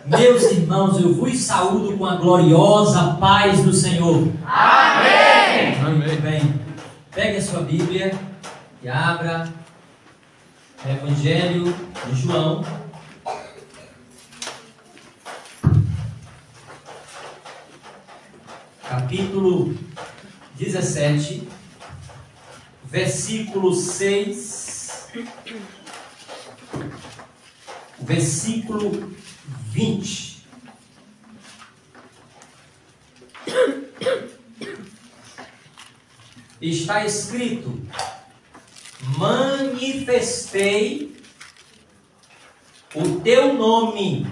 Meus irmãos, eu vos saúdo com a gloriosa paz do Senhor. Amém! Muito bem. Pegue a sua Bíblia e abra o Evangelho de João. Capítulo 17, versículo 6, versículo 20. Está escrito: manifestei o teu nome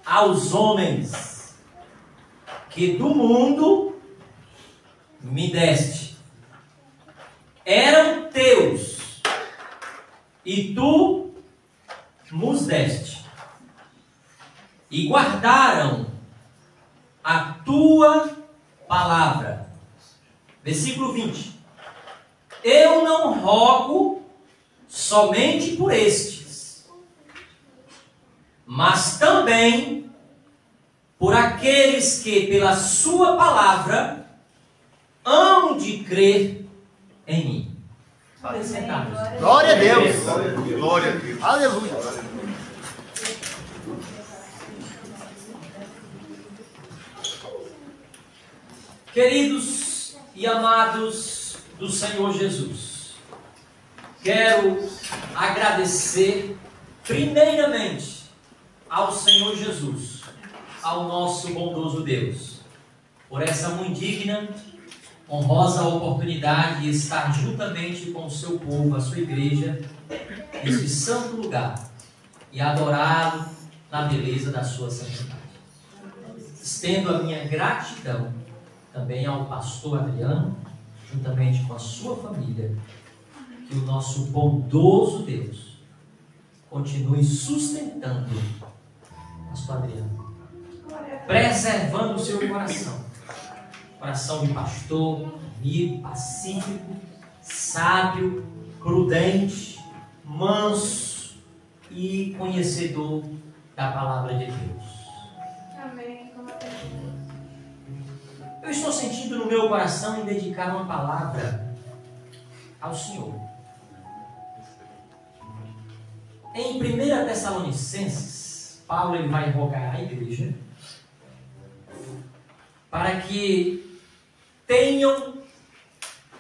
aos homens que do mundo me deste. Eram teus e tu nos deste, e guardaram a tua palavra. Versículo 20. Eu não rogo somente por estes, mas também por aqueles que pela sua palavra hão de crer em mim. Podem sentar. Glória a Deus. Glória a Deus. Aleluia. Queridos e amados do Senhor Jesus, quero agradecer primeiramente ao Senhor Jesus, ao nosso bondoso Deus, por essa muito digna, honrosa oportunidade de estar juntamente com o seu povo, a sua igreja, nesse santo lugar e adorá-lo na beleza da sua santidade. Estendo a minha gratidão também ao pastor Adriano, juntamente com a sua família, que o nosso bondoso Deus continue sustentando pastor Adriano, preservando o seu coração de pastor, amigo, pacífico, sábio, prudente, manso e conhecedor da palavra de Deus. Amém. Eu estou sentindo no meu coração em dedicar uma palavra ao Senhor. Em 1 Tessalonicenses, Paulo ele vai rogar à igreja para que tenham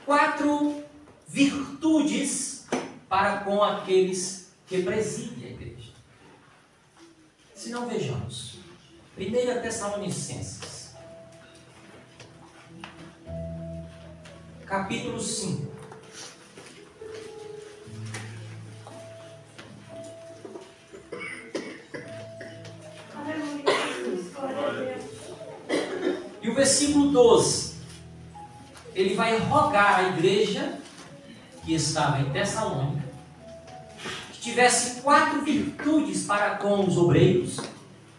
4 virtudes para com aqueles que presidem a igreja. Se não, vejamos. 1 Tessalonicenses, capítulo 5. E o versículo 12, ele vai rogar à igreja que estava em Tessalônica que tivesse 4 virtudes para com os obreiros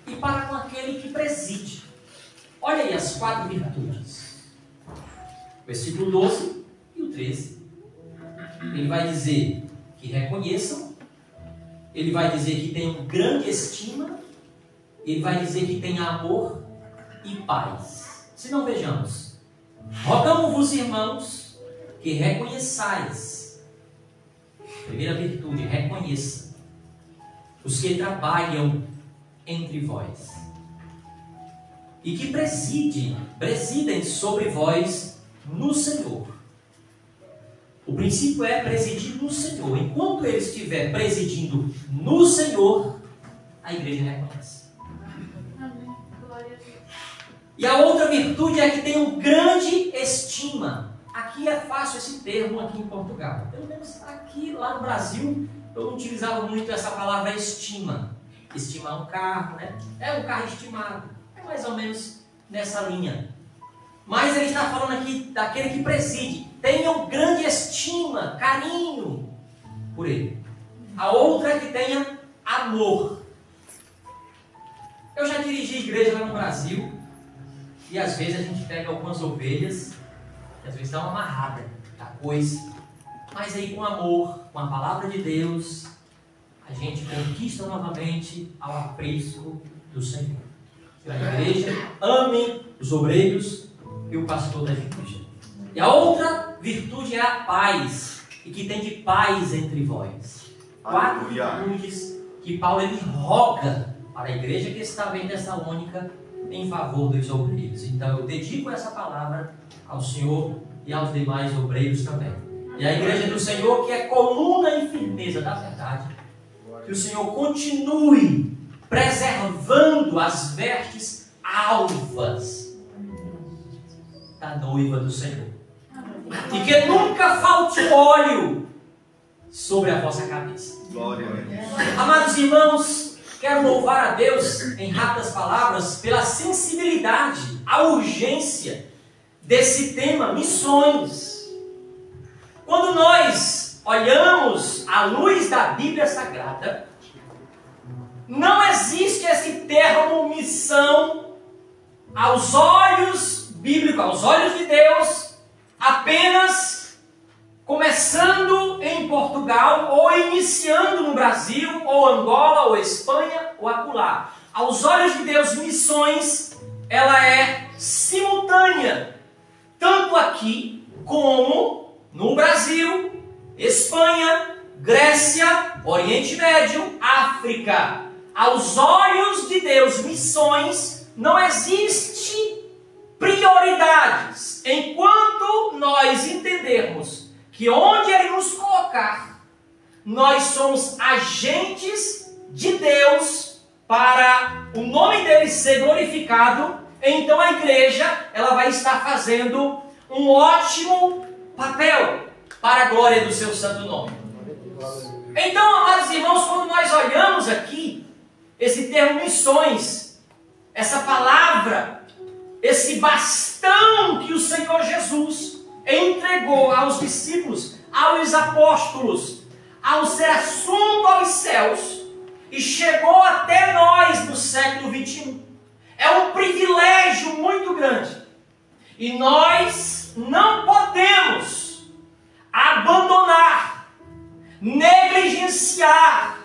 e para com aquele que preside. Olha aí as 4 virtudes. Versículo 12 e o 13. Ele vai dizer que reconheçam, ele vai dizer que tenham grande estima, ele vai dizer que tenha amor e paz. Se não, vejamos. Rogamos-vos, irmãos, que reconheçais. Primeira virtude, reconheça os que trabalham entre vós e que presidem sobre vós no Senhor. O princípio é presidir no Senhor. Enquanto ele estiver presidindo no Senhor, a igreja reconhece. Amém. Glória a Deus. E a outra virtude é que tenham grande estima. Aqui é fácil esse termo aqui em Portugal. Pelo menos aqui, lá no Brasil, eu não utilizava muito essa palavra estima. Estimar um carro, né? É um carro estimado. É mais ou menos nessa linha. Mas ele está falando aqui daquele que preside. Tenham grande estima, carinho por ele. A outra é que tenha amor. Eu já dirigi igreja lá no Brasil e às vezes a gente pega algumas ovelhas e às vezes dá uma amarrada da coisa, mas aí com amor, com a palavra de Deus, a gente conquista novamente ao apreço do Senhor. Que a igreja ame os obreiros e o pastor da igreja. E a outra virtude é a paz, e que tem de paz entre vós. 4 virtudes que Paulo ele roga para a igreja que estava em Tessalônica em favor dos obreiros. Então eu dedico essa palavra ao Senhor e aos demais obreiros também. E a igreja do Senhor, que é coluna e firmeza da verdade, que o Senhor continue preservando as vestes alvas da noiva do Senhor. E que nunca falte óleo sobre a vossa cabeça. Glória a Deus. Amados irmãos, quero louvar a Deus em rápidas palavras pela sensibilidade, a urgência desse tema, missões. Quando nós olhamos à luz da Bíblia Sagrada, não existe esse termo missão aos olhos bíblicos, aos olhos de Deus, apenas começando em Portugal, ou iniciando no Brasil, ou Angola, ou Espanha, ou acolá. Aos olhos de Deus, missões, ela é simultânea, tanto aqui como no Brasil, Espanha, Grécia, Oriente Médio, África. Aos olhos de Deus, missões, não existe prioridades, enquanto nós entendermos que onde Ele nos colocar, nós somos agentes de Deus para o nome dEle ser glorificado. Então a igreja ela vai estar fazendo um ótimo papel para a glória do seu santo nome. Então, amados irmãos, quando nós olhamos aqui esse termo missões, essa palavra, esse bastão que o Senhor Jesus entregou aos discípulos, aos apóstolos, ao ser assunto aos céus e chegou até nós no século 21. É um privilégio muito grande. E nós não podemos abandonar, negligenciar,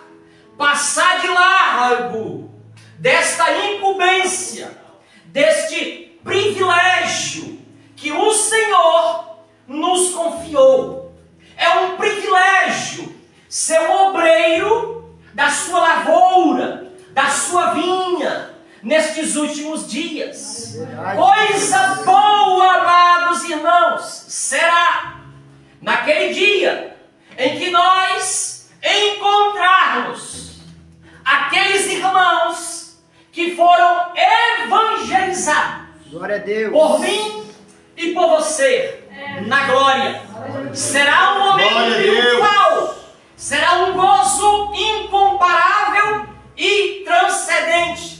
passar de largo desta incumbência, deste privilégio que o Senhor nos confiou. É um privilégio ser um obreiro da sua lavoura, da sua vinha, nestes últimos dias. Coisa boa, amados irmãos, será naquele dia em que nós encontrarmos aqueles irmãos que foram evangelizados, glória a Deus, por mim e por você, na glória. Será um momento triunfal, será um gozo incomparável e transcendente.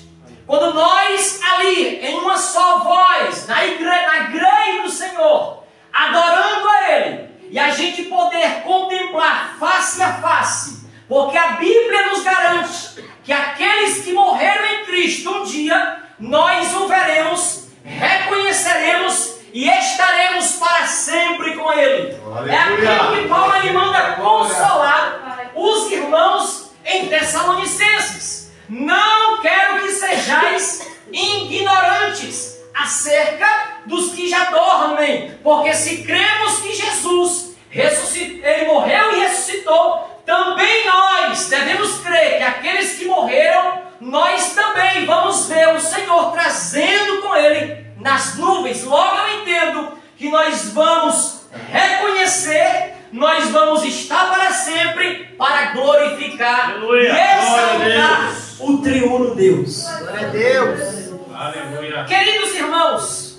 Quando nós ali, em uma só voz, na igreja do Senhor, adorando a Ele, e a gente poder contemplar face a face, porque a Bíblia nos garante que aqueles que morreram em Cristo, um dia, nós o veremos, reconheceremos e estaremos para sempre com Ele. Aleluia. É aquilo que Paulo ele manda consolar os irmãos em Tessalonicenses. Não quero que sejais ignorantes acerca dos que já dormem, porque se cremos que Jesus ressuscitou, Ele morreu e ressuscitou, também nós devemos crer que aqueles que morreram, nós também vamos ver o Senhor trazendo com Ele nas nuvens. Logo eu entendo que nós vamos reconhecer, nós vamos estar para sempre para glorificar Aleluia. e exaltar o triuno Deus. glória a Deus. Aleluia. Queridos irmãos,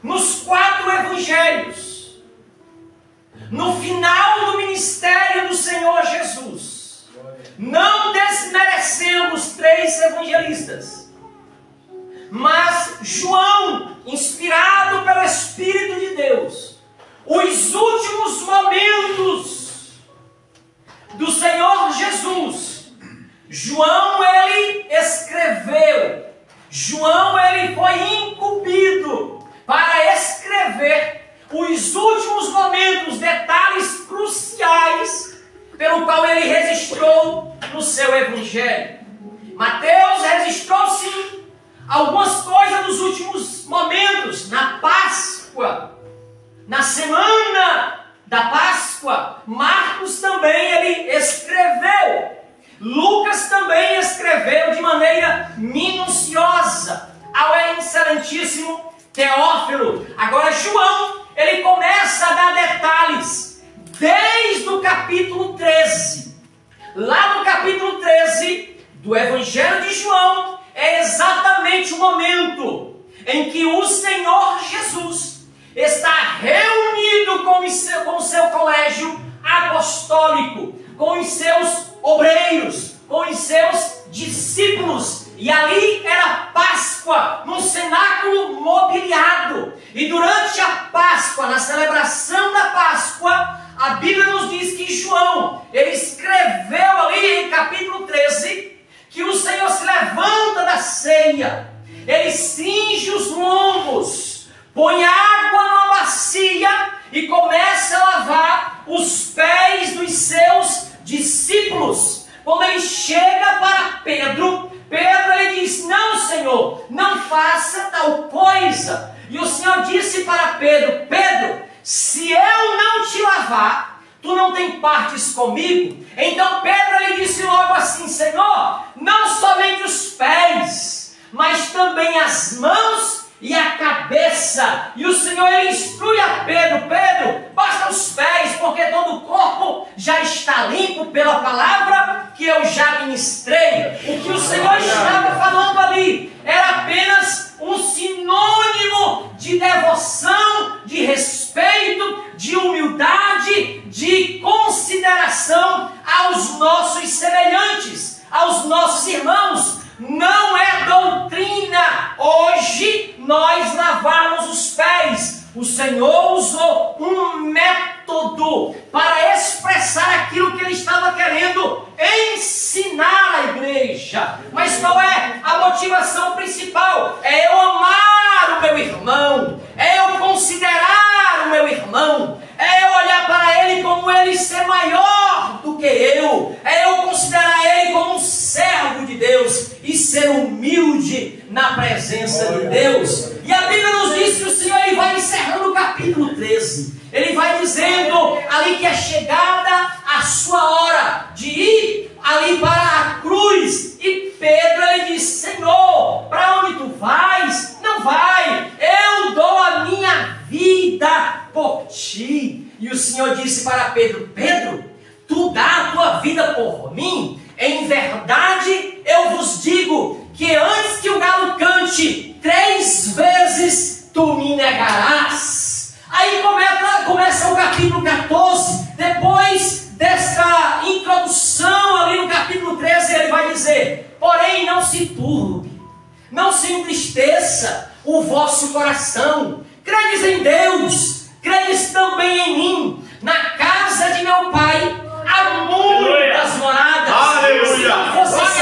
nos 4 evangelhos, no final do ministério do Senhor Jesus, não desmerecendo os 3 evangelistas, mas João, inspirado pelo Espírito de Deus, os últimos momentos do Senhor Jesus, João ele escreveu, João ele foi incumbido para escrever os últimos momentos, detalhes cruciais pelo qual ele resistiu seu evangelho. Mateus registrou sim algumas coisas nos últimos momentos, na Páscoa, na semana da Páscoa. Marcos também ele escreveu. Lucas também escreveu de maneira minuciosa ao excelentíssimo Teófilo. Agora João, ele começa a dar detalhes desde o capítulo 13. Lá no capítulo 13 do Evangelho de João é exatamente o momento em que o Senhor Jesus está reunido com o seu colégio apostólico, com os seus obreiros, com os seus discípulos. E ali era Páscoa, num cenáculo mobiliado. E durante a Páscoa, na celebração da Páscoa, a Bíblia nos diz que João, ele escreveu ali em capítulo 13, que o Senhor se levanta da ceia, ele cinge os lombos, põe água numa bacia e começa a lavar os pés dos seus discípulos. Quando ele chega para Pedro, ele diz: não, Senhor, não faça tal coisa. E o Senhor disse para Pedro: Pedro, se eu não te lavar, tu não tem partes comigo. Então Pedro ele disse logo assim: Senhor, não somente os pés, mas também as mãos e a cabeça. E o Senhor ele instrui a Pedro: Pedro, basta os pés, porque todo o corpo já está limpo pela palavra que eu já ministrei. O que o Senhor estava falando ali era apenas um sinônimo de devoção, de respeito, de humildade, de consideração aos nossos semelhantes, aos nossos irmãos. Não é doutrina hoje nós lavarmos os pés. O Senhor usou um método para expressar aquilo que ele estava querendo ensinar à igreja. Mas qual é a motivação principal? É eu amar o meu irmão, é eu considerar o meu irmão, é eu olhar para ele como ele ser maior do que eu, é eu considerar ele como um servo de Deus e ser humilde na presença de Deus. E a Bíblia nos diz que o Senhor ele vai encerrando o capítulo 13. Ele vai dizendo ali que é chegada a sua hora de ir ali para a cruz. E Pedro ele diz: Senhor, para onde tu vais? Não vai, eu dou a minha vida por ti. E o Senhor disse para Pedro: Pedro, tu dá a tua vida por mim? Em verdade eu vos digo que antes que o galo cante 3 vezes tu me negarás. Aí começa o capítulo 14. Depois desta introdução ali no capítulo 13, ele vai dizer: porém não se turbe, não se entristeça o vosso coração. Credes em Deus, credes também em mim. Na casa de meu pai há muitas moradas. Aleluia. Se não fosse assim,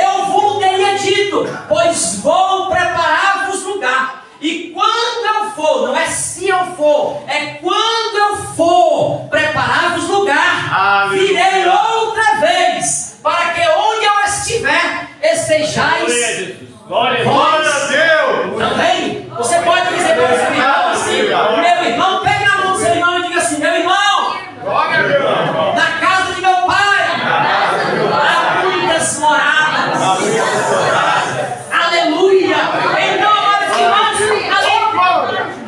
eu vos teria dito, pois vou preparar-vos lugar. E quando eu for, não é se eu for, é quando eu for preparar-vos lugar, aleluia, virei outra vez, para que onde eu estiver, estejais glória a Deus. também. Você pode dizer para o seu irmão assim: meu irmão, pegue na mão do seu irmão e diga assim: meu irmão, na casa de meu pai há muitas moradas. Aleluia. Então, amados irmãos,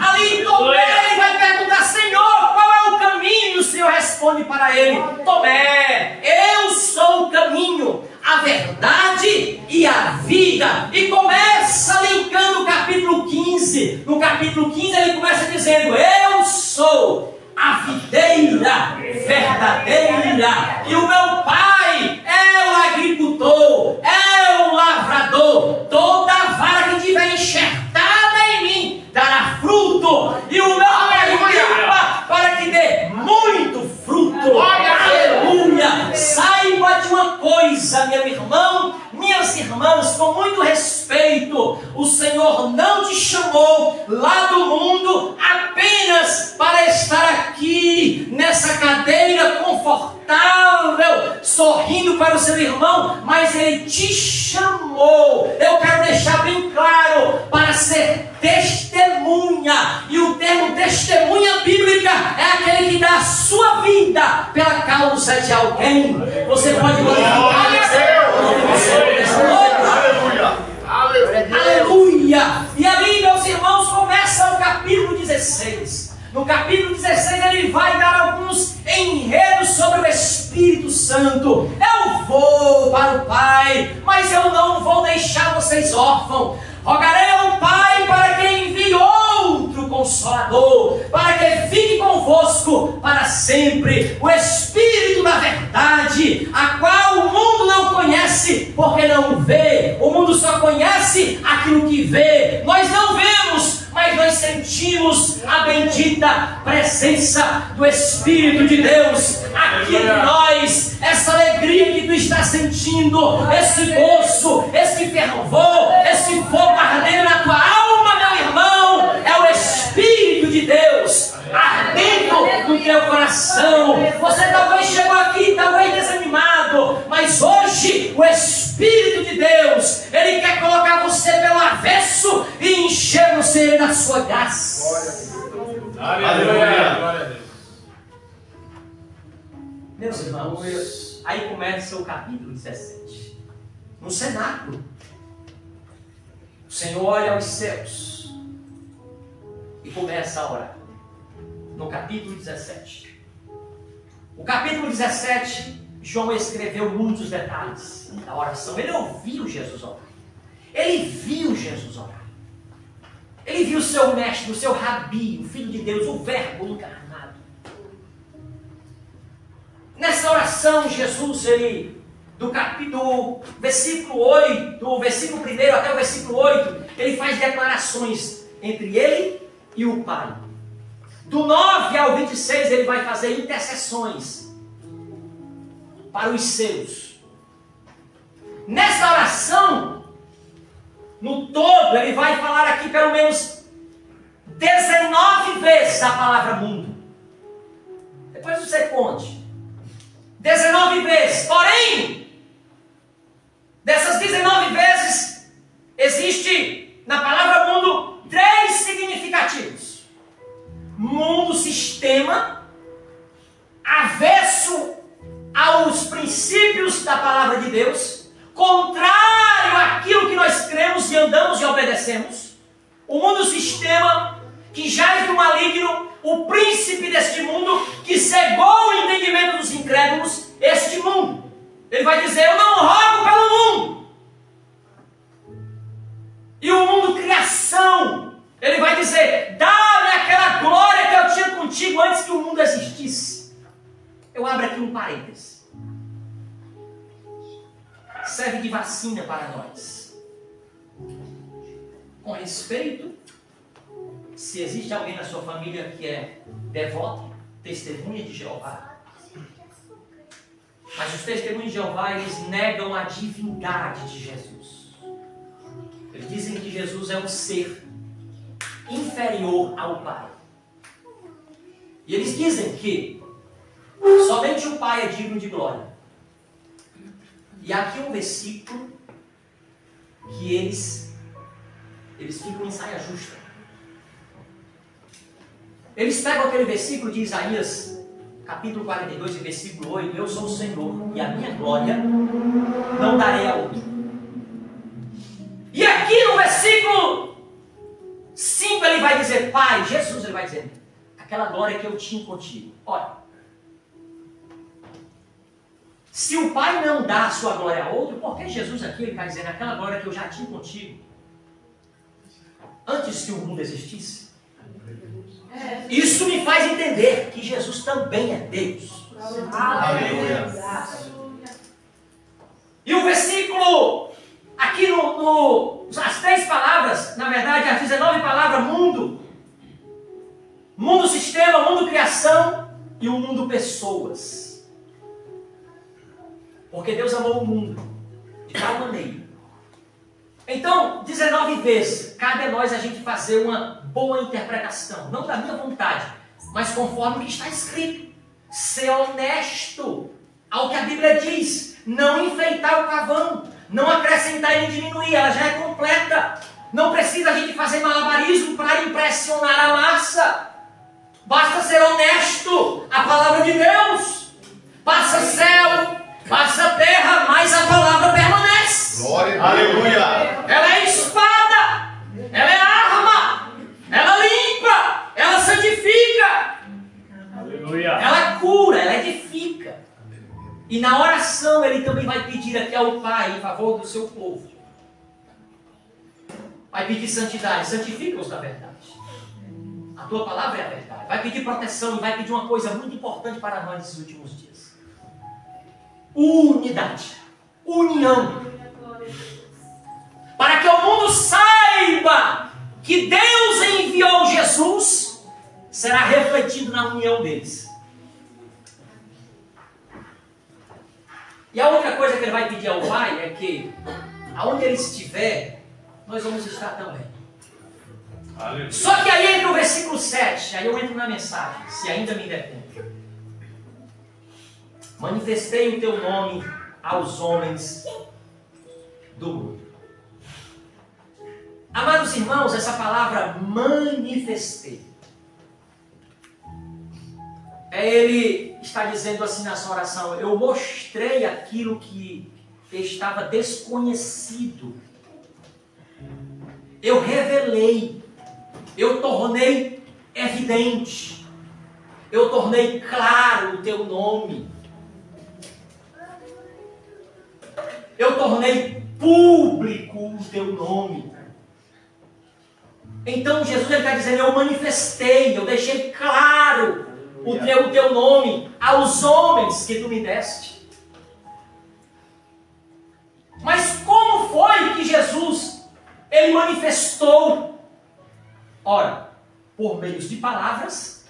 ali Tomé ele vai perguntar: Senhor, qual é o caminho? E o Senhor responde para ele: Tomé, eu sou o caminho, a verdade e a vida. E começa linkando o capítulo 15. No capítulo 15 ele começa dizendo: eu sou a videira verdadeira, e o meu pai é o agricultor, é o lavrador. Toda vara que tiver enxertada em mim dará fruto, e o meu pai limpa para que dê muito fruto. Aleluia! Saiba de uma coisa, meu irmão, minhas irmãs, com muito respeito: o Senhor não te chamou lá do mundo apenas para estar aqui nessa cadeira confortável, sorrindo para o seu irmão, amor. Eu quero deixar bem claro, para ser testemunha. E o termo testemunha bíblica é aquele que dá a sua vida pela causa de alguém. Você pode glorificar essa Aleluia. Aleluia. Aleluia! E ali, meus irmãos, começa o capítulo 16. No capítulo 16 ele vai dar alguns enredos sobre o Espírito Santo. Eu vou para o Pai, mas eu não vou deixar vocês órfãos. Rogarei ao Pai para que envie outro Consolador, para que fique convosco para sempre, o Espírito da verdade, a qual o mundo não conhece, porque não vê. O mundo só conhece aquilo que vê. Nós não vemos, mas nós sentimos a bendita presença do Espírito de Deus aqui em nós. Essa alegria que tu está sentindo, esse gozo, esse fervor, esse fogo ardendo na tua alma, meu irmão, é o Espírito de Deus ardendo no teu coração. Você talvez chegou aqui, talvez desanimado, mas hoje o Espírito de Deus, ele quer colocar você pelo avesso e encher você da sua graça. Aleluia. Meus irmãos, aí começa o capítulo 17. No cenáculo, o Senhor olha aos céus e começa a orar. No capítulo 17. O capítulo 17, João escreveu muitos detalhes da oração. Ele ouviu Jesus orar. Ele viu Jesus orar. Ele viu o seu mestre, o seu rabi, o Filho de Deus, o Verbo encarnado. Nessa oração, Jesus, do versículo 8, do versículo 1 até o versículo 8, ele faz declarações entre ele e o Pai. Do 9 ao 26, ele vai fazer intercessões para os seus. Nessa oração, no todo, ele vai falar aqui pelo menos 19 vezes a palavra mundo. Depois você conte. 19 vezes. Porém, dessas 19 vezes, existe na palavra mundo 3 significativos. Mundo, sistema, avesso aos princípios da palavra de Deus, contrário àquilo que nós cremos e andamos e obedecemos. O mundo, sistema, que jaz do maligno, o príncipe deste mundo, que cegou o entendimento dos incrédulos, este mundo. Ele vai dizer: eu não rogo pelo mundo. E o mundo, criação, ele vai dizer: dá-me aquela glória que eu tinha contigo antes que o mundo existisse. Eu abro aqui um parênteses. Serve de vacina para nós. Com respeito, se existe alguém na sua família que é devoto, testemunha de Jeová, mas os testemunhos de Jeová, eles negam a divindade de Jesus. Eles dizem que Jesus é um ser inferior ao Pai. E eles dizem que somente o Pai é digno de glória. E aqui um versículo que eles ficam em saia justa. Eles pegam aquele versículo de Isaías, capítulo 42, versículo 8: eu sou o Senhor, e a minha glória não darei a outro. E aqui no versículo 5 ele vai dizer: Pai, Jesus, ele vai dizer, aquela glória que eu tinha contigo. Olha, se o Pai não dá a sua glória a outro, por que Jesus aqui ele vai dizer, aquela glória que eu já tinha contigo, antes que o mundo existisse? Isso me faz entender que Jesus também é Deus. Aleluia. E o versículo, aqui as 3 palavras, na verdade as 19 palavras: mundo, mundo sistema, mundo criação e o mundo pessoas. Porque Deus amou o mundo de tal maneira. Então, 19 vezes, cabe a nós a gente fazer uma boa interpretação, não da minha vontade, mas conforme o que está escrito. Ser honesto ao que a Bíblia diz, não enfeitar o pavão, não acrescentar nem diminuir. aleluia, ela já é completa. Não precisa a gente fazer malabarismo para impressionar a massa. Basta ser honesto. A palavra de Deus. Passa céu, passa terra, mas a palavra permanece. Glória a Deus. Aleluia. Ela é espada, ela é arma, ela limpa, ela santifica. Aleluia. Ela cura, ela edifica. E na oração ele também vai pedir aqui ao Pai em favor do seu povo. Vai pedir santidade, santifica-os na verdade. A tua palavra é a verdade. Vai pedir proteção e vai pedir uma coisa muito importante para nós nesses últimos dias. Unidade, união. Para que o mundo saiba que Deus enviou Jesus, será refletido na união deles. E a outra coisa que ele vai pedir ao Pai é que, aonde ele estiver, nós vamos estar também. Aleluia. Só que aí entra o versículo 7, aí eu entro na mensagem, se ainda me der tempo. Manifestei o teu nome aos homens do mundo. Amados irmãos, essa palavra manifestei, ele está dizendo assim na sua oração: eu mostrei aquilo que estava desconhecido. Eu revelei, eu tornei evidente, eu tornei claro o teu nome, eu tornei público o teu nome. Então Jesus está dizendo: eu manifestei, eu deixei claro o teu nome aos homens que tu me deste. Mas como foi que Jesus ele manifestou? Ora, por meio de palavras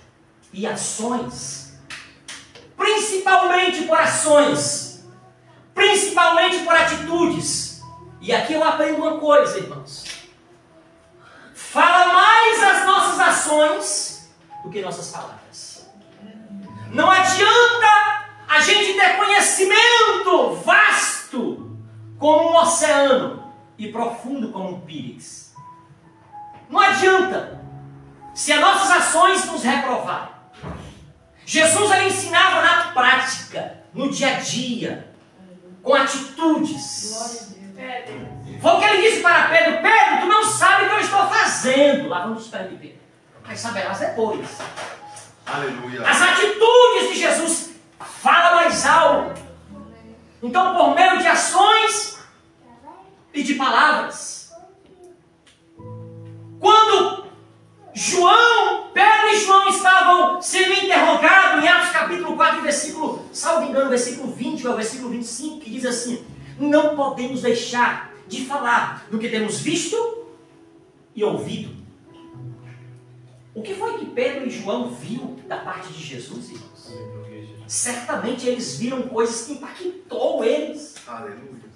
e ações. Principalmente por ações. Principalmente por atitudes. E aqui eu aprendo uma coisa, irmãos. Fala mais as nossas ações do que nossas palavras. Não adianta a gente ter conhecimento vasto como um oceano e profundo como um pírix. Não adianta se as nossas ações nos reprovarem. Jesus ele ensinava na prática, no dia a dia, com atitudes. Foi o que ele disse para Pedro: Pedro, tu não sabe o que eu estou fazendo. Lá vamos para ele, Pedro. Mas saberás depois. Aleluia. As atitudes de Jesus falam mais alto. Então, por meio de ações e de palavras. Quando Pedro e João estavam sendo interrogados em Atos capítulo 4, versículo, salvo engano, versículo 20 ou versículo 25, que diz assim: não podemos deixar de falar do que temos visto e ouvido. O que foi que Pedro e João viram da parte de Jesus, irmãos? Certamente eles viram coisas que impactou eles. Aleluia.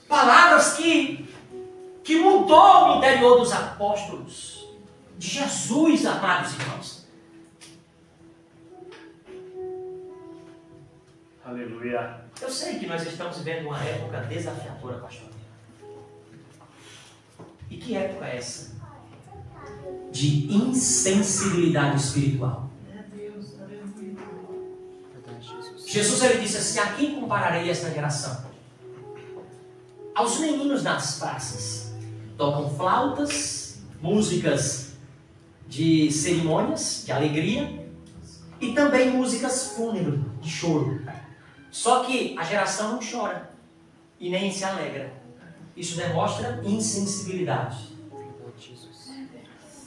Palavras que mudou o interior dos apóstolos de Jesus, amados irmãos. Aleluia. Eu sei que nós estamos vivendo uma época desafiadora, pastor. E que época é essa? De insensibilidade espiritual. Jesus ele disse assim: a quem compararei esta geração? Aos meninos nas praças. Tocam flautas, músicas de cerimônias, de alegria, e também músicas fúnebres, de choro. Só que a geração não chora e nem se alegra. Isso demonstra insensibilidade.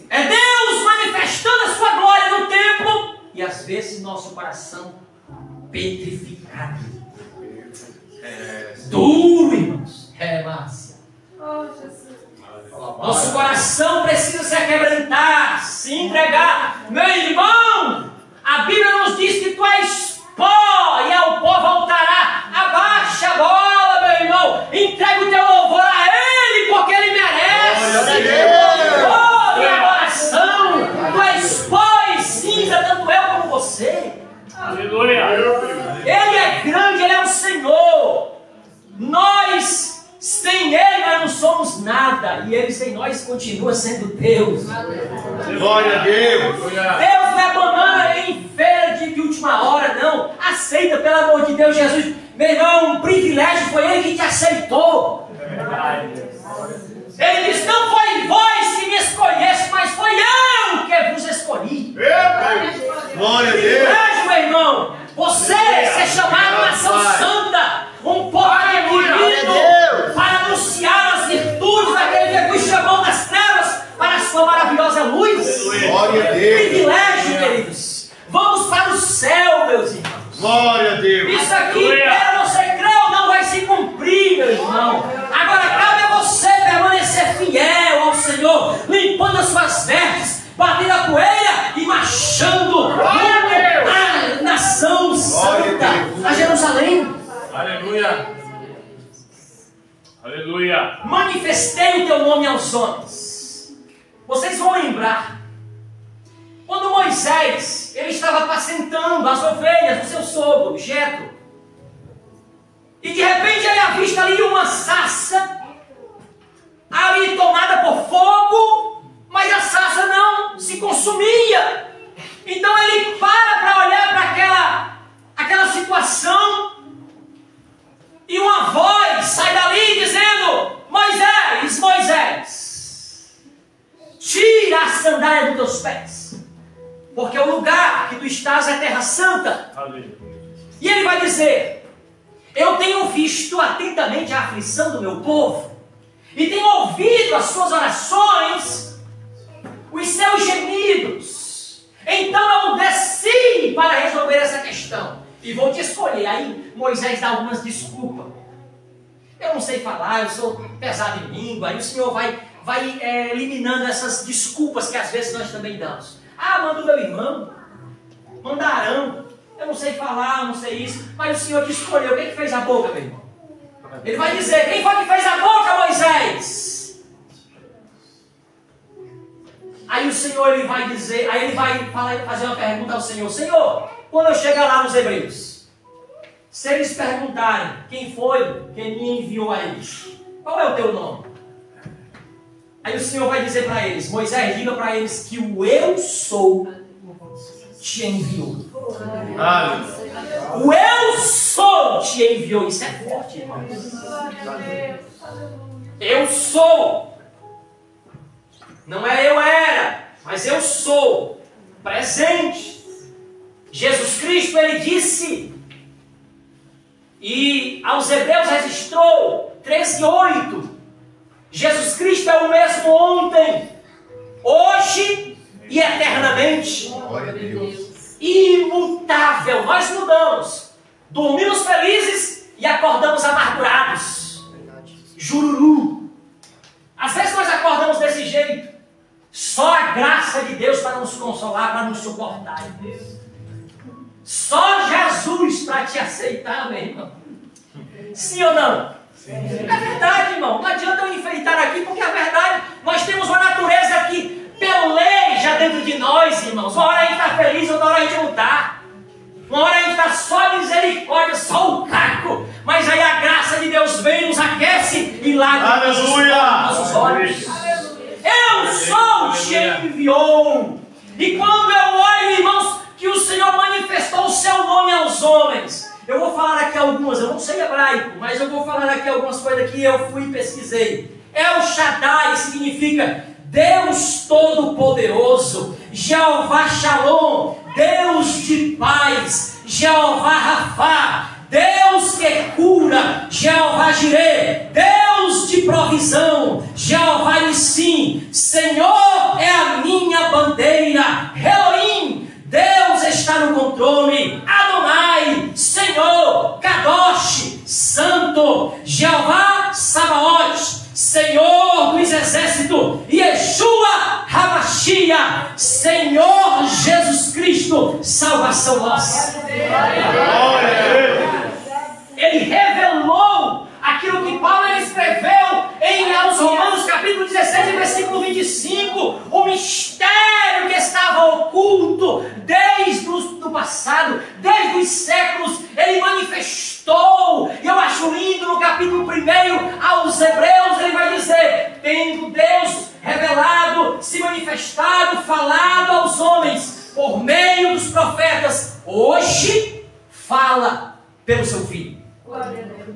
É Deus manifestando a sua glória no templo e às vezes nosso coração petrificado. Duro, irmãos. Márcia. Oh, Jesus. Nosso coração precisa se quebrantar, se entregar. Meu irmão, a Bíblia nos diz que tu és pó e ao pó voltará. Abaixa a bola, meu irmão. Entrega o teu louvor a Ele, porque Ele merece. Oh, minha oração. Tu és pó e cinza, tanto eu como você. Aleluia. Ele é grande, Ele é o Senhor. Nós, sem Ele, nós não somos nada e Ele sem nós continua sendo Deus. Glória a Deus. Deus não é banana em feira de última hora, não. Aceita, pelo amor de Deus, Jesus. Meu irmão, um privilégio, foi Ele que te aceitou. Ele disse, não foi vós que me escolheste, mas foi eu que vos escolhi. Glória a Deus. Privilégio, meu irmão. Você ser chamado nação santa, um povo redimido, para anunciar as virtudes daquele que vos chamou das trevas para a sua maravilhosa luz. Glória a Deus. Privilégio, queridos. Vamos para o céu, meus irmãos. Glória a Deus. Isso aqui, quer você crer ou não, vai se cumprir, meu irmão. Agora cabe a você permanecer fiel ao Senhor, limpando as suas vestes, batendo a poeira e marchando rumo à nação santa, a Jerusalém. Aleluia. Aleluia. Manifestei o teu nome aos homens. Vocês vão lembrar, quando Moisés, ele estava apacentando as ovelhas do seu sogro, Jetro, e de repente ele avista ali uma sarça, ali tomada por fogo, mas a sarça não se consumia. Então ele para olhar para aquela situação, e uma voz sai dali dizendo, Moisés, Moisés, tira a sandália dos teus pés, porque o lugar que tu estás é terra santa. E ele vai dizer, eu tenho visto atentamente a aflição do meu povo, e tenho ouvido as suas orações, os seus gemidos. Então eu desci para resolver essa questão, e vou te escolher. Aí Moisés dá algumas desculpas. Eu não sei falar, eu sou pesado em língua. Aí o Senhor vai eliminando essas desculpas que às vezes nós também damos. Ah, manda o meu irmão, manda Arão. Eu não sei falar, eu não sei isso. Mas o Senhor te escolheu. Quem que fez a boca, meu irmão? Ele vai dizer, quem foi que fez a boca, Moisés? Aí o Senhor, ele vai dizer, aí ele vai fazer uma pergunta ao Senhor. Senhor, quando eu chegar lá nos Hebreus, se eles perguntarem quem foi que me enviou a eles, qual é o teu nome? Aí o Senhor vai dizer para eles, Moisés, diga para eles que o eu sou te enviou. O eu sou te enviou. Isso é forte, irmãos. Eu sou. Não é eu era, mas eu sou. Presente. Jesus Cristo, ele disse, e aos Hebreus registrou 13:8. Jesus Cristo é o mesmo ontem, hoje e eternamente. Glória a Deus. Imutável. Nós mudamos. Dormimos felizes e acordamos amargurados. Jururu. Às vezes nós acordamos desse jeito. Só a graça de Deus para nos consolar, para nos suportar. Só Jesus para te aceitar, meu irmão. Sim ou não? Sim. É verdade, irmão. Não adianta eu enfeitar aqui, porque é verdade. Nós temos uma natureza que peleja dentro de nós, irmãos. Uma hora a gente está feliz, outra hora a gente não está. Uma hora a gente está só misericórdia, só o caco. Mas aí a graça de Deus vem, nos aquece e lá nossos olhos. Eu sou, te enviou. E quando eu olho, irmãos, que o Senhor manifestou o seu nome aos homens. Eu vou falar aqui algumas, eu não sei hebraico, mas eu vou falar aqui algumas coisas que eu fui e pesquisei. El Shaddai significa Deus Todo-Poderoso, Jeová Shalom, Deus de paz, Jeová Rafá, Deus que cura, Jeová Jireh, Deus de provisão, Jeová Nissim, Senhor é a minha bandeira, Elohim, Deus está no controle, Adonai, Senhor, Kadosh, Santo, Jeová Sabaoth, Senhor dos exércitos, Yeshua Hamashia, Senhor Jesus Cristo, salvação nossa. Ele revelou aquilo que Paulo escreveu aos Romanos capítulo 16, versículo 25, o mistério que estava oculto desde o passado, desde os séculos, ele manifestou. E eu acho lindo no capítulo 1 aos Hebreus, ele vai dizer, hoje fala pelo seu Filho. Glória a Deus.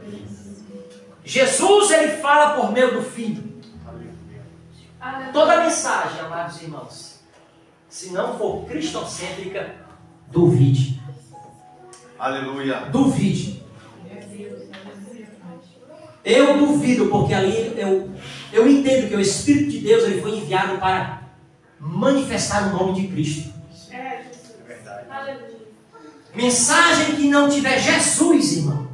Jesus, ele fala por meio do Filho. Aleluia. Toda a mensagem, amados irmãos, se não for cristocêntrica, duvide. Aleluia. Duvide. Eu duvido, porque ali eu entendo que o Espírito de Deus ele foi enviado para manifestar o nome de Cristo. É, Jesus. Aleluia. Mensagem que não tiver Jesus, irmão,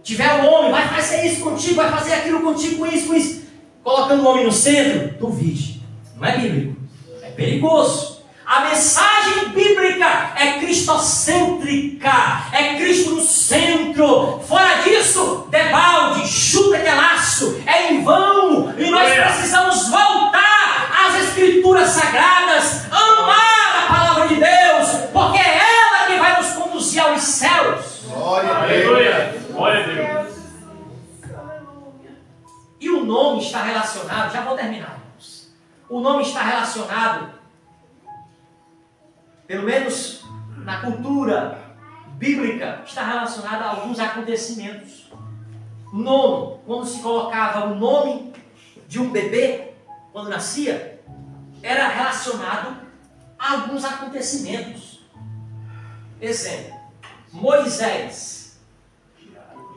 tiver o homem, vai fazer isso contigo, vai fazer aquilo contigo, com isso, colocando o homem no centro, duvide. Não é bíblico, é perigoso. A mensagem bíblica é cristocêntrica, é Cristo no centro. Fora disso, debalde, chuta que é laço, é em vão. E nós precisamos voltar às Escrituras Sagradas, amar a palavra de Deus, porque é ela que vai nos conduzir aos céus. Glória a Deus. Aleluia. Glória a Deus. Aleluia. E o nome está relacionado, já vou terminar, irmãos. O nome está relacionado, pelo menos na cultura bíblica, está relacionado a alguns acontecimentos. Nome, quando se colocava o nome de um bebê, quando nascia, era relacionado a alguns acontecimentos. Exemplo, Moisés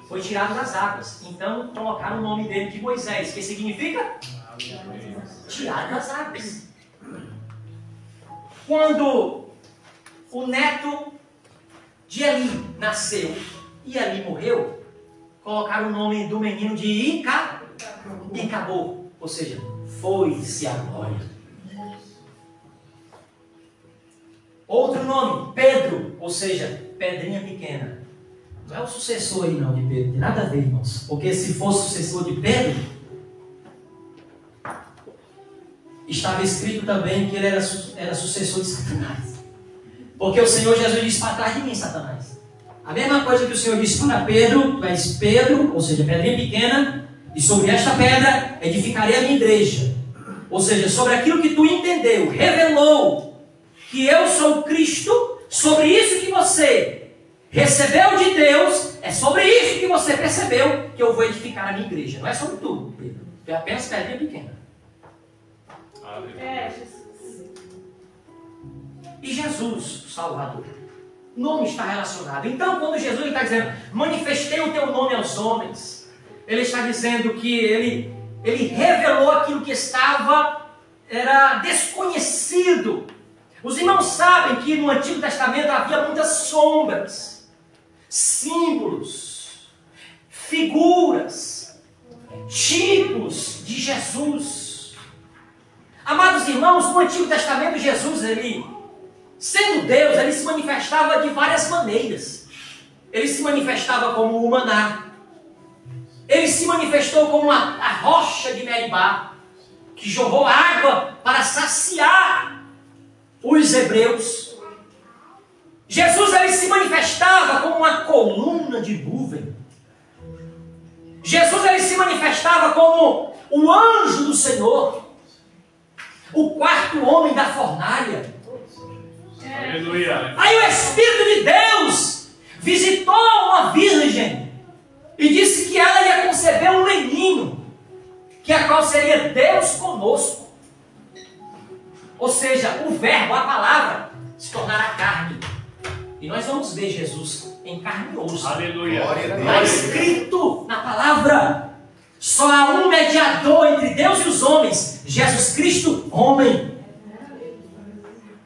foi tirado das águas, então colocaram o nome dele de Moisés, que significa tirado das águas. Quando o neto de Eli nasceu e Eli morreu, colocaram o nome do menino de Icabô, ou seja, foi-se a glória. Outro nome, Pedro, ou seja, pedrinha pequena. Não é o sucessor aí não de Pedro, tem nada a ver, irmãos. Porque se fosse sucessor de Pedro, estava escrito também que ele era sucessor de Satanás. Porque o Senhor Jesus disse para trás de mim, Satanás. A mesma coisa que o Senhor disse para Pedro, mas Pedro, ou seja, pedrinha pequena, e sobre esta pedra edificarei a minha igreja. Ou seja, sobre aquilo que tu entendeu, revelou que eu sou Cristo, sobre isso que você recebeu de Deus, é sobre isso que você percebeu que eu vou edificar a minha igreja. Não é sobre tudo, Pedro. É apenas pedrinha pequena. É, Jesus. E Jesus, o Salvador. O nome está relacionado. Então, quando Jesus está dizendo, manifestei o teu nome aos homens, ele está dizendo que ele revelou aquilo que era desconhecido. Os irmãos sabem que no Antigo Testamento havia muitas sombras, símbolos, figuras, tipos de Jesus. Amados irmãos, no Antigo Testamento Jesus, sendo Deus, ele se manifestava de várias maneiras. Ele se manifestava como o maná. Ele se manifestou como a rocha de Meribá, que jorrou água para saciar os hebreus. Jesus, ele se manifestava como uma coluna de nuvem. Jesus, ele se manifestava como o anjo do Senhor, o quarto homem da fornalha. Aleluia. Aí o Espírito de Deus visitou uma virgem e disse que ela ia conceber um menino, que a qual seria Deus conosco. Ou seja, o verbo, a palavra, se tornará carne. E nós vamos ver Jesus em carne e osso. Aleluia. Está escrito na palavra: só há um mediador entre Deus e os homens, Jesus Cristo, homem.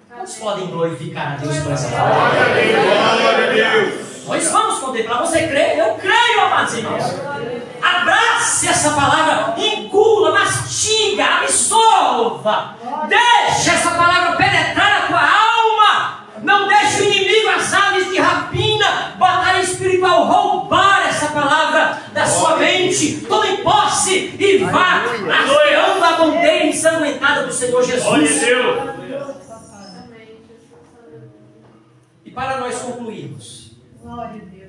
Quantos podem glorificar a Deus por essa palavra? Glória a Deus. Nós vamos contemplar. Você crê? Eu creio, amados irmãos. Abrace essa palavra, engula, mastiga, absorva. Deixa essa palavra penetrar a tua alma. Não deixe o inimigo, as aves de rapina, batalha espiritual, roubar essa palavra da sua mente. Tome posse e vá hasteando a bandeira ensanguentada do Senhor Glória a Jesus. Deus. Amém, Jesus. Aleluia. E para nós concluirmos, Glória a Deus.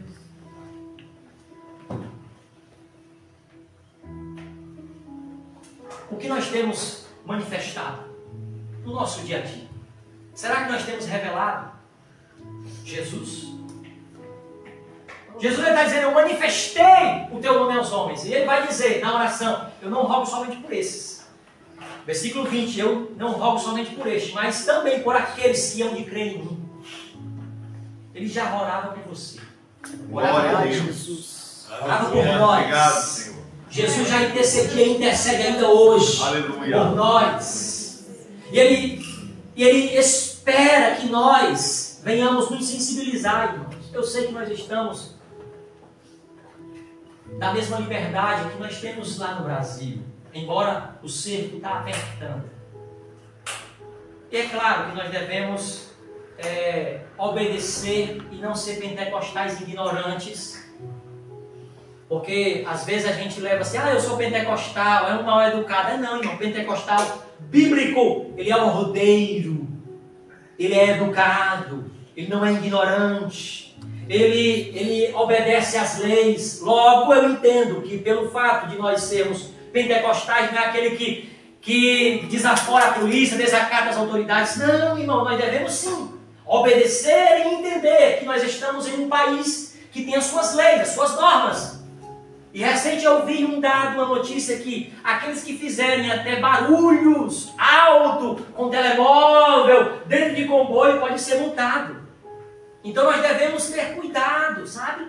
o que nós temos manifestado no nosso dia a dia? Será que nós temos revelado Jesus? Jesus está dizendo, eu manifestei o teu nome aos homens. E ele vai dizer na oração, eu não rogo somente por esses. Versículo 20, eu não rogo somente por este, mas também por aqueles que hão de crer em mim. Ele já orava por você. Glória a Deus. Jesus. Orava por nós. Obrigado, Senhor. Jesus já intercedia e intercede ainda hoje. Aleluia. Por nós. E ele espera que nós venhamos nos sensibilizar, irmãos. Eu sei que nós estamos da mesma liberdade que nós temos lá no Brasil, embora o cerco está apertando. E é claro que nós devemos obedecer e não ser pentecostais ignorantes, porque às vezes a gente leva assim, eu sou pentecostal, é um mal educado. Não, irmão, pentecostal bíblico, ele é ordeiro, ele é educado, ele não é ignorante, ele obedece às leis. Logo eu entendo que pelo fato de nós sermos pentecostais, não é aquele que desafora a polícia, desacata as autoridades. Não, irmão, nós devemos sim obedecer e entender que nós estamos em um país que tem as suas leis, as suas normas. E recente eu vi uma notícia que aqueles que fizerem até barulhos alto com telemóvel dentro de comboio pode ser multado. Então nós devemos ter cuidado, sabe?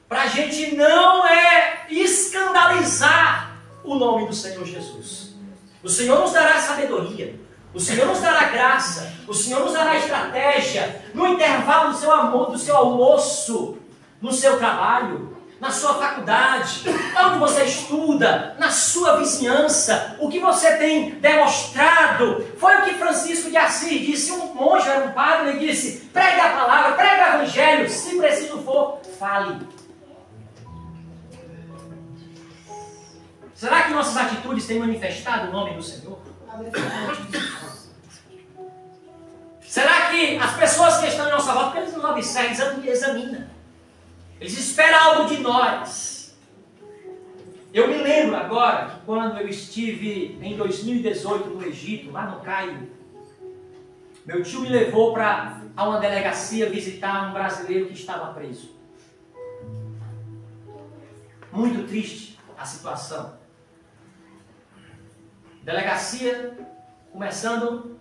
Para a gente não escandalizar o nome do Senhor Jesus. O Senhor nos dará sabedoria, o Senhor nos dará graça, o Senhor nos dará estratégia no intervalo do seu almoço, no seu trabalho, na sua faculdade, onde você estuda, na sua vizinhança. O que você tem demonstrado foi o que Francisco de Assis disse. Um monge era um padre, ele disse, pregue a palavra, pregue o evangelho, se preciso for, fale. Será que nossas atitudes têm manifestado o nome do Senhor? Será que as pessoas que estão em nossa volta, eles nos observam, examinam? Eles esperam algo de nós. Eu me lembro agora que quando eu estive em 2018 no Egito, lá no Cairo, meu tio me levou a uma delegacia visitar um brasileiro que estava preso. Muito triste a situação. Delegacia começando,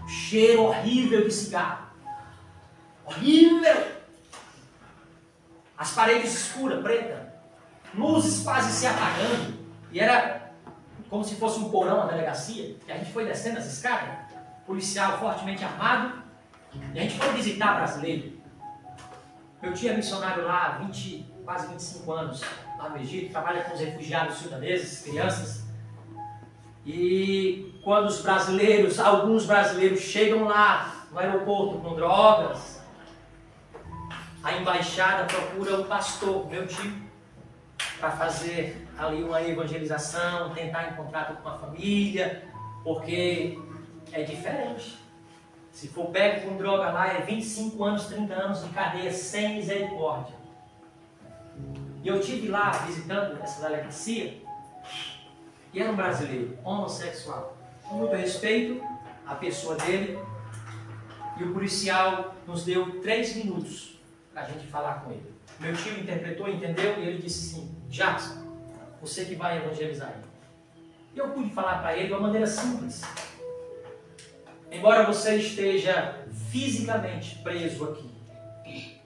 cheiro horrível de cigarro. Horrível! As paredes escuras, pretas, luzes quase se apagando, e era como se fosse um porão a delegacia, e a gente foi descendo as escadas, policial fortemente armado, e a gente foi visitar brasileiro. Meu tio é missionário lá há quase 25 anos, lá no Egito, trabalha com os refugiados sudaneses, crianças, e quando alguns brasileiros chegam lá no aeroporto com drogas, a embaixada procura o pastor, meu tio, para fazer ali uma evangelização, tentar em contato com a família, porque é diferente. Se for pego com droga lá, é 25 anos, 30 anos de cadeia sem misericórdia. E eu estive lá visitando essa delegacia, e era um brasileiro, homossexual. Com muito respeito à pessoa dele, e o policial nos deu 3 minutos para a gente falar com ele. Meu tio interpretou, entendeu, e ele disse assim, Jackson, você que vai evangelizar ele. E eu pude falar para ele de uma maneira simples. Embora você esteja fisicamente preso aqui,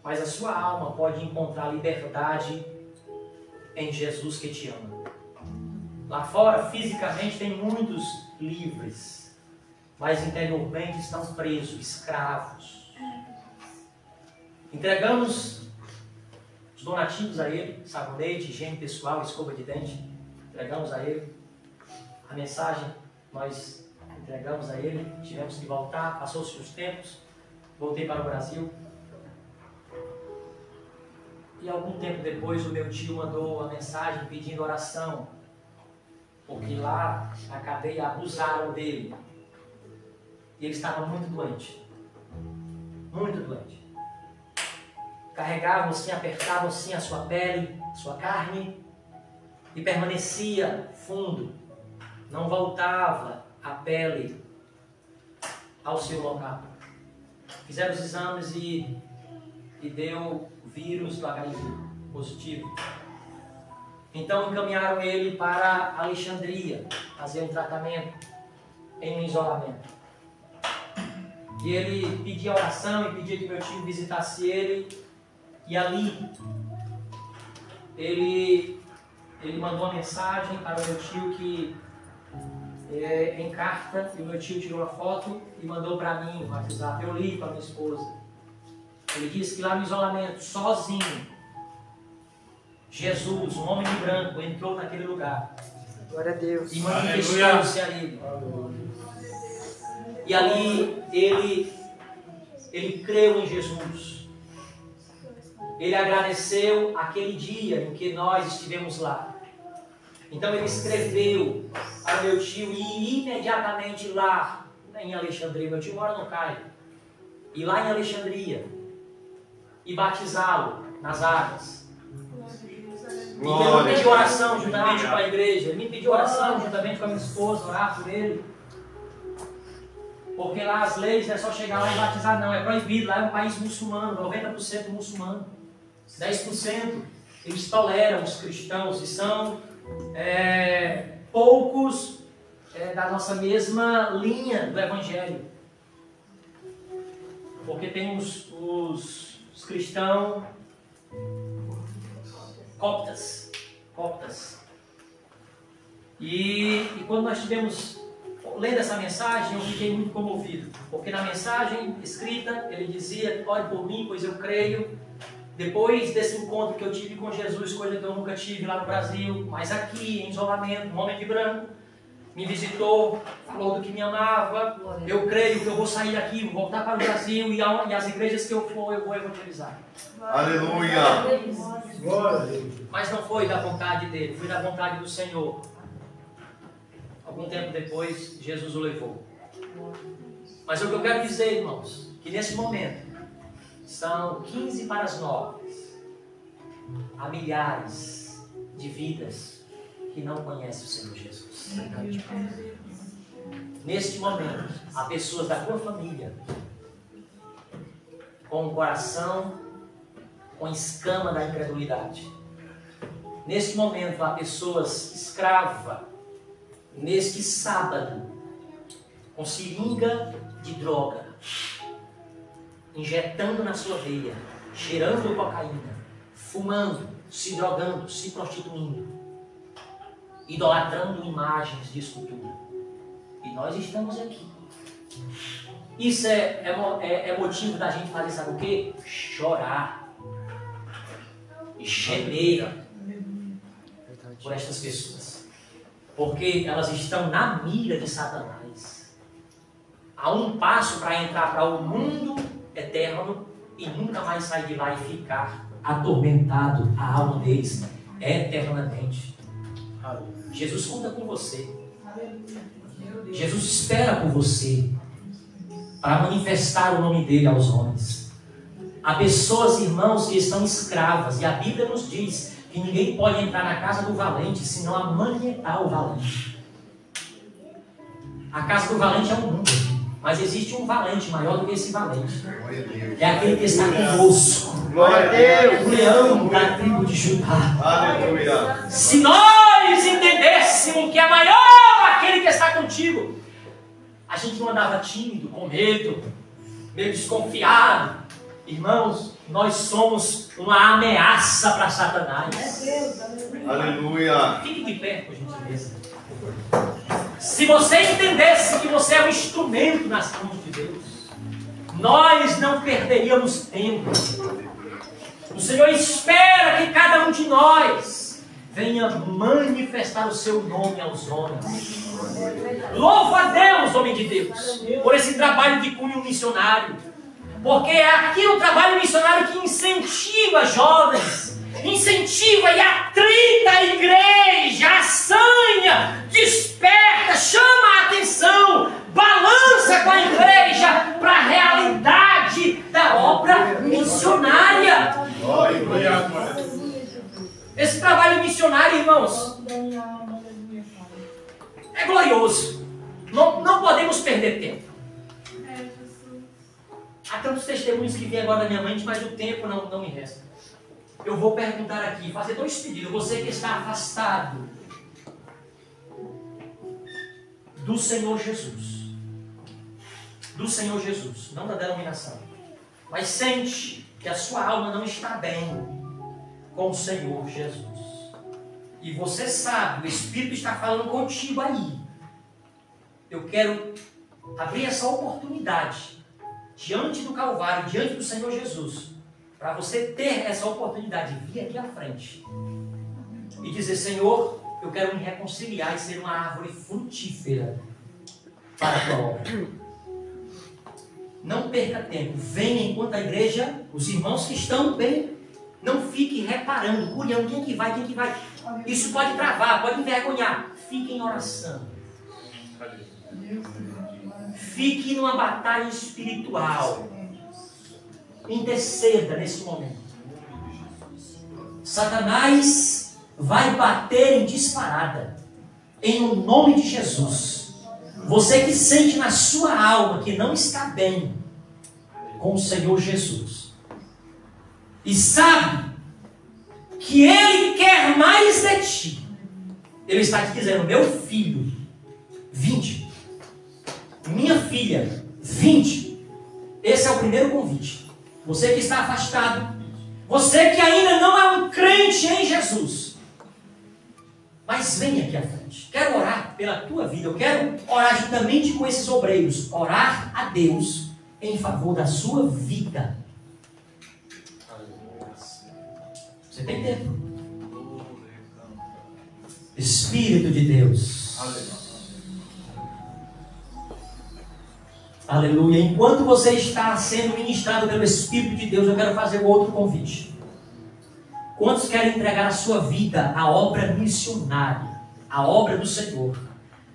mas a sua alma pode encontrar liberdade em Jesus que te ama. Lá fora, fisicamente, tem muitos livres, mas interiormente estão presos, escravos. Entregamos os donativos a ele, sabonete, higiene pessoal, escova de dente, entregamos a ele. A mensagem nós entregamos a ele, tivemos que voltar, passou-se os tempos, voltei para o Brasil. E algum tempo depois o meu tio mandou a mensagem pedindo oração, porque lá na cadeia abusaram dele. E ele estava muito doente. Muito doente. Carregavam assim, apertavam assim a sua pele, sua carne, e permanecia fundo. Não voltava a pele ao seu local. Fizeram os exames e e deu vírus do HIV positivo. Então encaminharam ele para Alexandria, fazer um tratamento em um isolamento. E ele pedia oração e pedia que meu tio visitasse ele. E ali ele mandou uma mensagem para o meu tio que em carta, e o meu tio tirou a foto e mandou para mim no WhatsApp. Eu li para minha esposa. Ele disse que lá no isolamento, sozinho, Jesus, um homem de branco, entrou naquele lugar. Glória a Deus. E manifestou-se ali. E ali ele creu em Jesus. Ele agradeceu aquele dia em que nós estivemos lá. Então ele escreveu ao meu tio e imediatamente lá em Alexandria, meu tio mora no Cairo, e lá em Alexandria, e batizá-lo nas águas. E ele me pediu oração juntamente com a igreja, ele me pediu oração juntamente com a minha esposa, orar por ele. Porque lá as leis não é só chegar lá e batizar, não, é proibido. Lá é um país muçulmano, 90% muçulmano, 10% eles toleram os cristãos e são poucos da nossa mesma linha do Evangelho. Porque tem os cristãos coptas. E quando nós estivemos lendo essa mensagem, eu fiquei muito comovido. Porque na mensagem escrita, ele dizia: ore por mim, pois eu creio. Depois desse encontro que eu tive com Jesus, coisa que eu nunca tive lá no Brasil, mas aqui, em isolamento, um homem de branco me visitou, falou do que me amava. Eu creio que eu vou sair daqui, vou voltar para o Brasil e as igrejas que eu for, eu vou evangelizar. Aleluia! Mas não foi da vontade dele, foi da vontade do Senhor. Algum tempo depois, Jesus o levou. Mas o que eu quero dizer, irmãos, que nesse momento, são 15 para as 9. Há milhares de vidas que não conhecem o Senhor Jesus. Neste momento, há pessoas da tua família com o coração com escama da incredulidade. Neste momento, há pessoas escravas, neste sábado, com seringa de droga, injetando na sua veia, cheirando cocaína, fumando, se drogando, se prostituindo, idolatrando imagens de escultura. E nós estamos aqui. Isso é motivo da gente fazer, sabe o quê? Chorar e gemer por estas pessoas, porque elas estão na mira de Satanás. Há um passo para entrar para o mundo eterno e nunca mais sair de lá e ficar atormentado a alma deles eternamente. Jesus conta com você. Jesus espera por você para manifestar o nome dele aos homens. Há pessoas, irmãos, que estão escravas, e a Bíblia nos diz que ninguém pode entrar na casa do valente senão amanhetar o valente. A casa do valente é o mundo, mas existe um valente maior do que esse valente. É aquele que está conosco. Glória a Deus! O leão da tribo de Judá. Aleluia! Se nós entendêssemos que é maior aquele que está contigo, a gente não andava tímido, com medo, meio desconfiado. Irmãos, nós somos uma ameaça para Satanás. Aleluia! Fique de pé, por gentileza. Se você entendesse que você é um instrumento nas mãos de Deus, nós não perderíamos tempo. O Senhor espera que cada um de nós venha manifestar o seu nome aos homens. Louva a Deus, homem de Deus, por esse trabalho de cunho missionário. Porque é aqui o trabalho missionário que incentiva jovens, incentiva e atrita a igreja, assanha, desperta, chama a atenção, balança com a igreja para a realidade da obra missionária. Esse trabalho missionário, irmãos, é glorioso. Não podemos perder tempo. A Há tantos testemunhos que vêm agora na minha mente, mas o tempo não me resta. Eu vou perguntar aqui, fazer 2 pedidos. Você que está afastado do Senhor Jesus. Do Senhor Jesus, não da denominação. Mas sente que a sua alma não está bem com o Senhor Jesus. E você sabe, o Espírito está falando contigo aí. Eu quero abrir essa oportunidade diante do Calvário, diante do Senhor Jesus, para você ter essa oportunidade de vir aqui à frente e dizer: Senhor, eu quero me reconciliar e ser uma árvore frutífera para a tua obra. Não perca tempo, venha enquanto a igreja, os irmãos que estão bem, não fique reparando, curiando quem que vai. Isso pode travar, pode envergonhar. Fique em oração. Fique numa batalha espiritual. Interceda nesse momento. Satanás vai bater em disparada, em nome de Jesus. Você que sente na sua alma que não está bem com o Senhor Jesus e sabe que Ele quer mais de ti, Ele está te dizendo: meu filho, vinde. Minha filha, vinde. Esse é o primeiro convite. Você que está afastado, você que ainda não é um crente em Jesus, mas venha aqui à frente. Quero orar pela tua vida. Eu quero orar juntamente com esses obreiros. Orar a Deus em favor da sua vida. Você tem tempo. Espírito de Deus. Aleluia. Enquanto você está sendo ministrado pelo Espírito de Deus, eu quero fazer outro convite. Quantos querem entregar a sua vida à obra missionária, à obra do Senhor?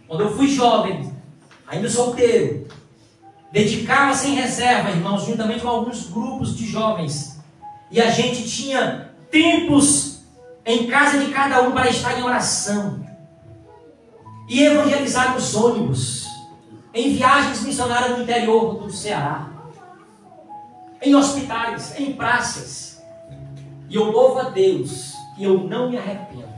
Quando eu fui jovem, ainda solteiro, dedicava sem reserva, irmãos, juntamente com alguns grupos de jovens. E a gente tinha tempos em casa de cada um para estar em oração. E evangelizar nos ônibus, em viagens missionárias no interior do Ceará, em hospitais, em praças. E eu louvo a Deus, e eu não me arrependo.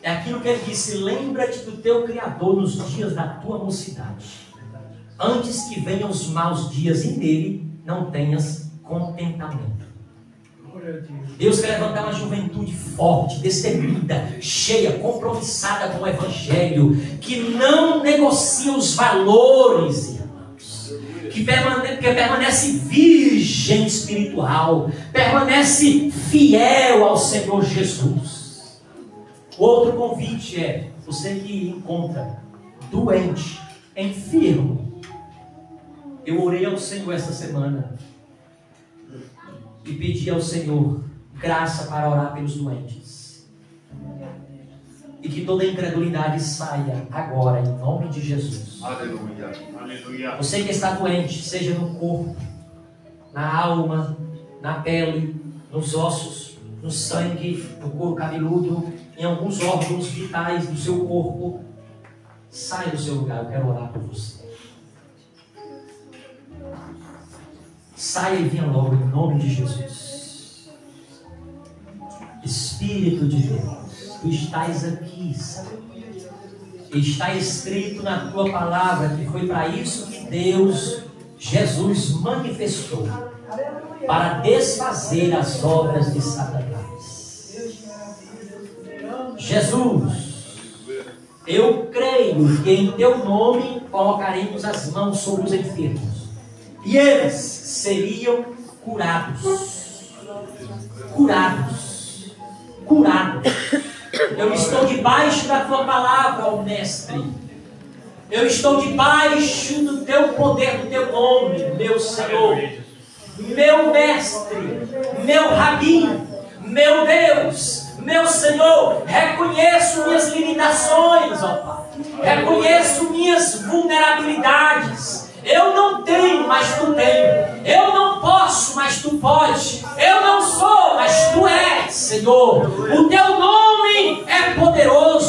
É aquilo que Ele disse: lembra-te do teu Criador nos dias da tua mocidade, antes que venham os maus dias e nele não tenhas contentamento. Deus quer levantar uma juventude forte, destemida, cheia, compromissada com o Evangelho, que não negocia os valores, irmãos, que permanece virgem espiritual, permanece fiel ao Senhor Jesus. O outro convite é: você que encontra doente, enfermo. Eu orei ao Senhor essa semana e pedi ao Senhor graça para orar pelos doentes. E que toda incredulidade saia agora, em nome de Jesus. Aleluia. Aleluia. Você que está doente, seja no corpo, na alma, na pele, nos ossos, no sangue, no couro cabeludo, em alguns órgãos vitais do seu corpo, saia do seu lugar. Eu quero orar por você. Saia e venha logo em nome de Jesus. Espírito de Deus, tu estás aqui, Senhor. Está escrito na tua palavra que foi para isso que Deus, Jesus, manifestou, para desfazer as obras de Satanás. Jesus, eu creio que em teu nome colocaremos as mãos sobre os enfermos e eles seriam curados. Curados. Curados. Eu estou debaixo da tua palavra, ó Mestre. Eu estou debaixo do teu poder, do teu nome, meu Senhor. Meu Mestre, meu Rabi, meu Deus, meu Senhor. Reconheço minhas limitações, ó Pai. Reconheço minhas vulnerabilidades. Eu não tenho, mas tu tens. Eu não posso, mas tu podes. Eu não sou, mas tu és, Senhor. O teu nome é poderoso.